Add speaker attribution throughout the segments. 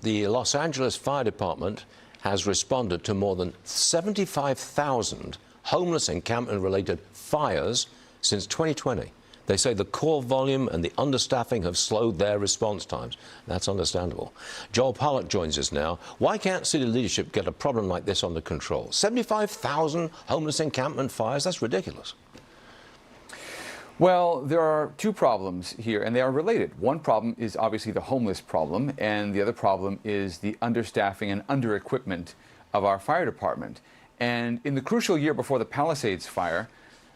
Speaker 1: the Los Angeles Fire Department has responded to more than 75,000 homeless encampment-related fires since 2020. They say the call volume and the understaffing have slowed their response times. That's understandable. Joel Pollak joins us now. Why can't city leadership get a problem like this under control? 75,000 homeless encampment fires? That's ridiculous.
Speaker 2: Well, there are two problems here, and they are related. One problem is obviously the homeless problem, and the other problem is the understaffing and under-equipment of our fire department. And in the crucial year before the Palisades fire,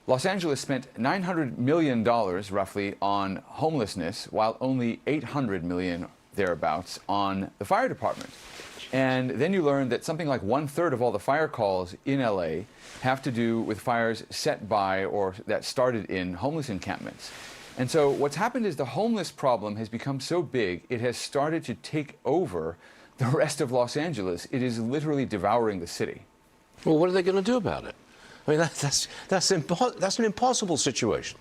Speaker 2: Los Angeles spent $900 million, roughly, on homelessness, while only $800 million, thereabouts, on the fire department. And then you learn that something like 1/3 of all the fire calls in LA have to do with fires set by or that started in homeless encampments. And so what's happened is the homeless problem has become so big, it has started to take over the rest of Los Angeles. It is literally devouring the city.
Speaker 1: Well, what are they going to do about it? I mean, that's an impossible situation.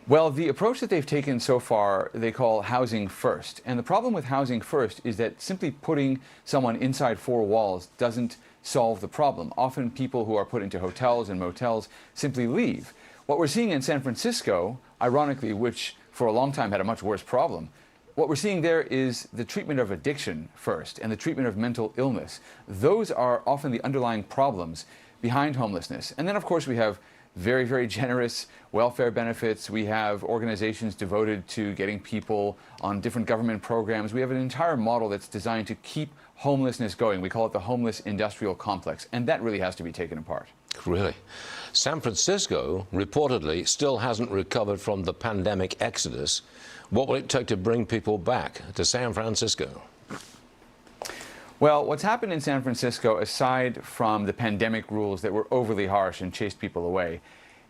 Speaker 2: Well, the approach that they've taken so far, they call housing first. And the problem with housing first is that simply putting someone inside four walls doesn't solve the problem. Often people who are put into hotels and motels simply leave. What we're seeing in San Francisco, ironically, which for a long time had a much worse problem, what we're seeing there is the treatment of addiction first and the treatment of mental illness. Those are often the underlying problems behind homelessness. And then, of course, we have very, very generous welfare benefits. We have organizations devoted to getting people on different government programs. We have an entire model that's designed to keep homelessness going. We call it the homeless industrial complex, and that really has to be taken apart.
Speaker 1: Really? San Francisco reportedly still hasn't recovered from the pandemic exodus. What will it take to bring people back to San Francisco?
Speaker 2: Well, what's happened in San Francisco, aside from the pandemic rules that were overly harsh and chased people away,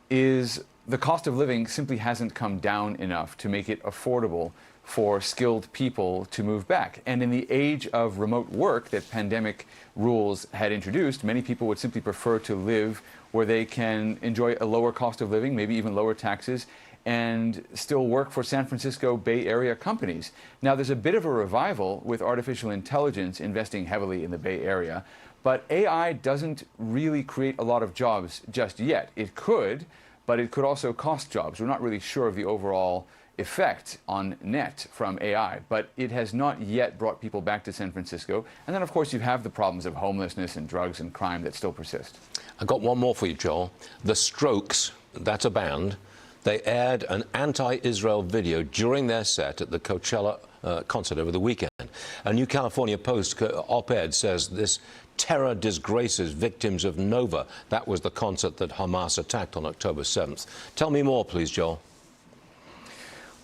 Speaker 2: is the cost of living simply hasn't come down enough to make it affordable for skilled people to move back. And in the age of remote work that pandemic rules had introduced, many people would simply prefer to live where they can enjoy a lower cost of living, maybe even lower taxes, and still work for San Francisco Bay Area companies. Now, there's a bit of a revival with artificial intelligence investing heavily in the Bay Area, but AI doesn't really create a lot of jobs just yet. It could, but it could also cost jobs. We're not really sure of the overall effect on net from AI, but it has not yet brought people back to San Francisco. And then, of course, you have the problems of homelessness and drugs and crime that still persist.
Speaker 1: I got one more for you, Joel. The Strokes, that's a band. They aired an anti-Israel video during their set at the Coachella concert over the weekend. A New California Post op-ed says this terror disgraces victims of Nova. That was the concert that Hamas attacked on October 7th. Tell me more, please, Joel.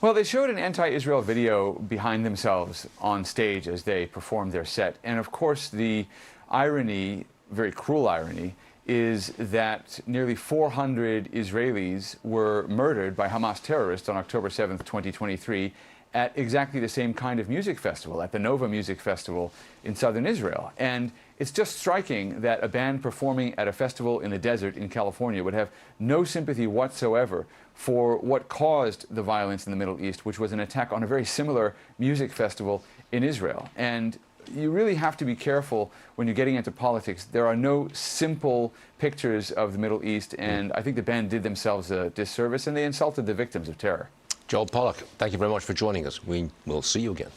Speaker 2: Well, they showed an anti-Israel video behind themselves on stage as they performed their set. And of course, the irony, very cruel irony, is that nearly 400 Israelis were murdered by Hamas terrorists on October 7th, 2023, at exactly the same kind of music festival, at the Nova Music Festival in southern Israel. And it's just striking that a band performing at a festival in the desert in California would have no sympathy whatsoever for what caused the violence in the Middle East, which was an attack on a very similar music festival in Israel. And you really have to be careful when you're getting into politics. There are no simple pictures of the Middle East, and I think the band did themselves a disservice, and they insulted the victims of terror.
Speaker 1: Joel Pollak, thank you very much for joining us. We will see you again.